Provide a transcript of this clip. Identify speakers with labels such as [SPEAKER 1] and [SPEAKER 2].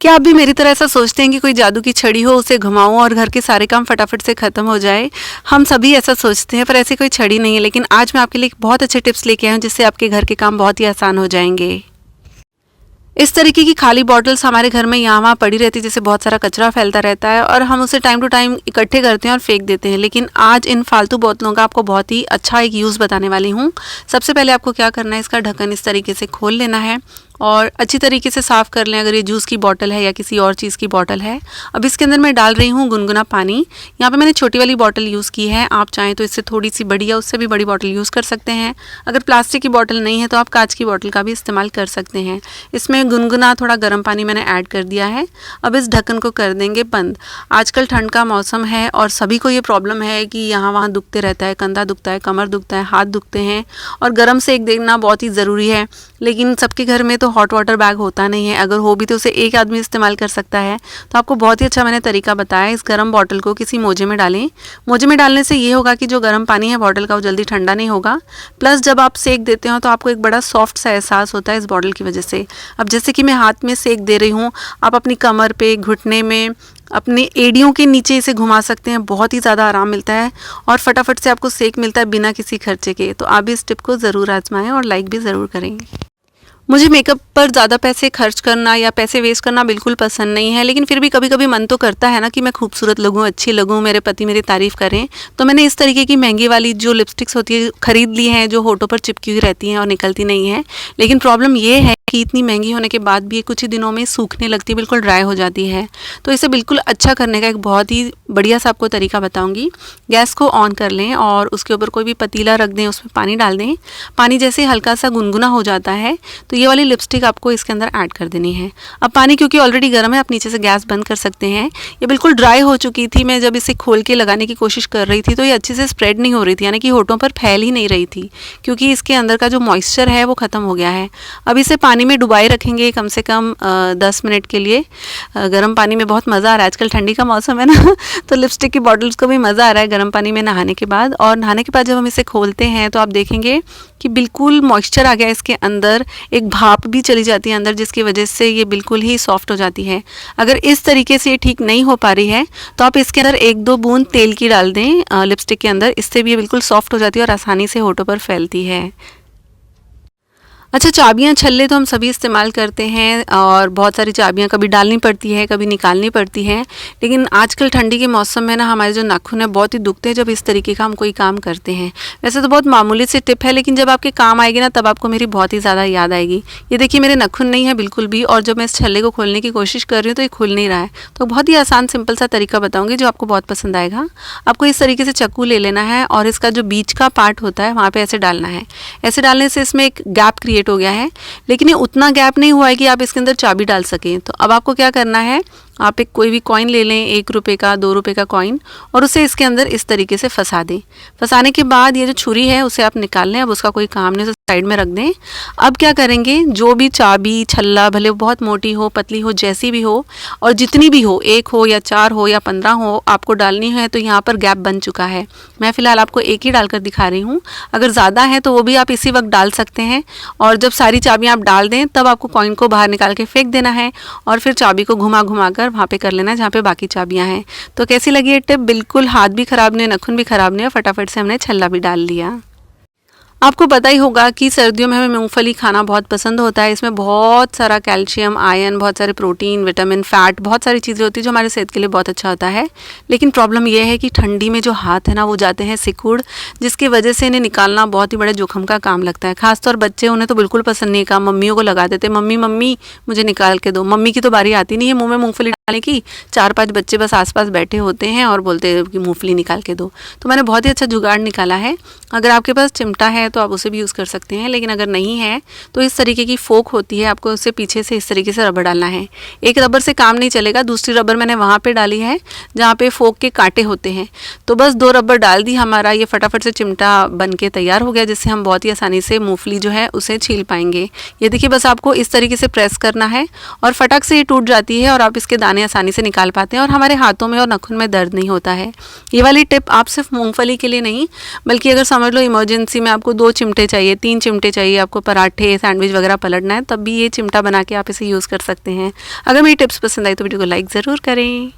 [SPEAKER 1] क्या आप भी मेरी तरह ऐसा सोचते हैं कि कोई जादू की छड़ी हो, उसे घुमाऊं और घर के सारे काम फटाफट से ख़त्म हो जाए? हम सभी ऐसा सोचते हैं, पर ऐसी कोई छड़ी नहीं है। लेकिन आज मैं आपके लिए बहुत अच्छे टिप्स लेके आई हूँ जिससे आपके घर के काम बहुत ही आसान हो जाएंगे। इस तरीके की खाली बॉटल्स हमारे घर में यहाँ वहाँ पड़ी रहती है, जैसे बहुत सारा कचरा फैलता रहता है और हम उसे टाइम टू टाइम इकट्ठे करते हैं और फेंक देते हैं। लेकिन आज इन फालतू बोतलों का आपको बहुत ही अच्छा एक यूज़ बताने वाली हूँ। सबसे पहले आपको क्या करना है, इसका ढक्कन इस तरीके से खोल लेना है और अच्छी तरीके से साफ़ कर लें। अगर ये जूस की बॉटल है या किसी और चीज़ की बॉटल है। अब इसके अंदर मैं डाल रही हूँ गुनगुना पानी। यहाँ पे मैंने छोटी वाली बॉटल यूज़ की है, आप चाहें तो इससे थोड़ी सी बड़ी या उससे भी बड़ी बॉटल यूज़ कर सकते हैं। अगर प्लास्टिक की बॉटल नहीं है तो आप कांच की बॉटल का भी इस्तेमाल कर सकते हैं। इसमें गुनगुना थोड़ा गर्म पानी मैंने ऐड कर दिया है। अब इस ढक्कन को कर देंगे बंद। आजकल ठंड का मौसम है और सभी को ये प्रॉब्लम है कि यहाँ वहाँ दुखते रहता है, कंधा दुखता है, कमर दुखता है, हाथ दुखते हैं और गर्म सेक देना बहुत ही ज़रूरी है। लेकिन सबके घर में तो हॉट वाटर बैग होता नहीं है, अगर हो भी तो उसे एक आदमी इस्तेमाल कर सकता है। तो आपको बहुत ही अच्छा मैंने तरीका बताया। इस गर्म बॉटल को किसी मोजे में डालें। मोजे में डालने से ये होगा कि जो गर्म पानी है बॉटल का वो जल्दी ठंडा नहीं होगा, प्लस जब आप सेक देते हो तो आपको एक बड़ा सॉफ्ट सा एहसास होता है इस बॉटल की वजह से। अब जैसे कि मैं हाथ में सेक दे रही हूँ, आप अपनी कमर पे, घुटने में, अपनी एड़ियों के नीचे इसे घुमा सकते हैं। बहुत ही ज़्यादा आराम मिलता है और फटाफट से आपको सेक मिलता है बिना किसी खर्चे के। तो आप भी इस टिप को ज़रूर आजमाएं और लाइक भी ज़रूर करें। मुझे मेकअप पर ज़्यादा पैसे खर्च करना या पैसे वेस्ट करना बिल्कुल पसंद नहीं है, लेकिन फिर भी कभी कभी मन तो करता है ना कि मैं खूबसूरत लगूं, अच्छी लगूं, मेरे पति मेरी तारीफ़ करें। तो मैंने इस तरीके की महंगी वाली जो लिपस्टिक्स होती है खरीद ली हैं, जो होठों पर चिपकी हुई रहती हैं और निकलती नहीं है। लेकिन प्रॉब्लम ये है कि इतनी महंगी होने के बाद भी ये कुछ ही दिनों में सूखने लगती है, बिल्कुल ड्राई हो जाती है। तो इसे बिल्कुल अच्छा करने का एक बहुत ही बढ़िया सा आपको तरीका बताऊंगी। गैस को ऑन कर लें और उसके ऊपर कोई भी पतीला रख दें, उसमें पानी डाल दें। पानी जैसे हल्का सा गुनगुना हो जाता है तो ये वाली लिपस्टिक आपको इसके अंदर ऐड कर देनी है। अब पानी क्योंकि ऑलरेडी गर्म है, आप नीचे से गैस बंद कर सकते हैं। ये बिल्कुल ड्राई हो चुकी थी। मैं जब इसे खोल के लगाने की कोशिश कर रही थी तो ये अच्छे से स्प्रेड नहीं हो रही थी, यानी कि होठों पर फैल ही नहीं रही थी, क्योंकि इसके अंदर का जो मॉइस्चर है वो ख़त्म हो गया है। अब इसे पानी में डुबाए रखेंगे कम से कम 10 मिनट के लिए। गर्म पानी में बहुत मज़ा आ रहा है, आजकल ठंडी का मौसम है ना तो लिपस्टिक की बॉटल्स को भी मज़ा आ रहा है गर्म पानी में नहाने के बाद। और नहाने के बाद जब हम इसे खोलते हैं तो आप देखेंगे कि बिल्कुल मॉइस्चर आ गया इसके अंदर, एक भाप भी चली जाती है अंदर, जिसकी वजह से ये बिल्कुल ही सॉफ्ट हो जाती है। अगर इस तरीके से ये ठीक नहीं हो पा रही है तो आप इसके अंदर 1-2 बूंद तेल की डाल दें लिपस्टिक के अंदर। इससे भी ये बिल्कुल सॉफ्ट हो जाती है और आसानी से होठों पर फैलती है। अच्छा, चाबियाँ छल्ले तो हम सभी इस्तेमाल करते हैं और बहुत सारी चाबियाँ कभी डालनी पड़ती है, कभी निकालनी पड़ती हैं। लेकिन आजकल ठंडी के मौसम में ना हमारे जो नाखून है बहुत ही दुखते हैं जब इस तरीके का हम कोई काम करते हैं। वैसे तो बहुत मामूली सी टिप है, लेकिन जब आपके काम आएगी ना तब आपको मेरी बहुत ही ज़्यादा याद आएगी। ये देखिए मेरे नाखून नहीं है बिल्कुल भी, और जब मैं इस छल्ले को खोलने की कोशिश कर रही हूँ तो ये खुल नहीं रहा है। तो बहुत ही आसान सिंपल सा तरीका बताऊँगी जो आपको बहुत पसंद आएगा। आपको इस तरीके से चाकू ले लेना है और इसका जो बीच का पार्ट होता है वहाँ पर ऐसे डालना है। ऐसे डालने से इसमें एक गैप क्रिएट हो गया है, लेकिन ये उतना गैप नहीं हुआ है कि आप इसके अंदर चाबी डाल सकें। तो अब आपको क्या करना है, आप एक कोई भी कॉइन ले लें, 1 रुपये का, 2 रुपये का कॉइन, और उसे इसके अंदर इस तरीके से फंसा दें। फंसाने के बाद ये जो छुरी है उसे आप निकाल लें। अब उसका कोई काम नहीं, उसे साइड में रख दें। अब क्या करेंगे, जो भी चाबी छल्ला, भले वो बहुत मोटी हो, पतली हो, जैसी भी हो और जितनी भी हो, 1 हो या 4 हो या 15 हो, आपको डालनी है। तो यहाँ पर गैप बन चुका है। मैं फ़िलहाल आपको एक ही डालकर दिखा रही हूँ। अगर ज़्यादा है तो वो भी आप इसी वक्त डाल सकते हैं। और जब सारी चाबियाँ आप डाल दें तब आपको कॉइन को बाहर निकाल के फेंक देना है और फिर चाबी को घुमा घुमा कर वहाँ पे कर लेना है जहाँ पे बाकी चाबियाँ हैं। तो कैसी लगी ये टिप? बिल्कुल हाथ भी ख़राब नहीं, नाखून भी ख़राब नहीं, फटाफट से हमने छल्ला भी डाल लिया। आपको पता ही होगा कि सर्दियों में हमें मूंगफली खाना बहुत पसंद होता है। इसमें बहुत सारा कैल्शियम, आयरन, बहुत सारे प्रोटीन, विटामिन, फैट, बहुत सारी चीज़ें होती है जो हमारे सेहत के लिए बहुत अच्छा होता है। लेकिन प्रॉब्लम यह है कि ठंडी में जो हाथ है ना वो जाते हैं सिकुड़, जिसकी वजह से इन्हें निकालना बहुत ही बड़े जोखम का काम लगता है। खासतौर बच्चे, उन्हें तो बिल्कुल पसंद नहीं। काम मम्मियों को लगा देते, मम्मी मम्मी मुझे निकाल के दो। मम्मी की तो बारी आती नहीं है मुँह में मूँगफली डालने की। 4-5 बच्चे बस आसपास बैठे होते हैं और बोलते हैं कि मूँगफली निकाल के दो। तो मैंने बहुत ही अच्छा जुगाड़ निकाला है। अगर आपके पास चिमटा है तो आप उसे भी यूज़ कर सकते हैं, लेकिन अगर नहीं है तो इस तरीके की फोक होती है, आपको उससे पीछे से इस तरीके से रबर डालना है। एक रबर से काम नहीं चलेगा, दूसरी रबर मैंने वहाँ पे डाली है जहाँ पे फोक के कांटे होते हैं। तो बस 2 रबर डाल दी, हमारा ये फटाफट से चिमटा बन के तैयार हो गया, जिससे हम बहुत ही आसानी से मूँगफली जो है उसे छील पाएंगे। ये देखिए, बस आपको इस तरीके से प्रेस करना है और फटक से ये टूट जाती है और आप इसके दाने दाने आसानी से निकाल पाते हैं और हमारे हाथों में और नाखून में दर्द नहीं होता है। ये वाली टिप आप सिर्फ मूंगफली के लिए नहीं, बल्कि अगर समझ लो इमरजेंसी में आपको 2 चिमटे चाहिए, 3 चिमटे चाहिए, आपको पराठे सैंडविच वगैरह पलटना है, तब भी ये चिमटा बना के आप इसे यूज़ कर सकते हैं। अगर मेरी टिप्स पसंद आई तो वीडियो को लाइक ज़रूर करें।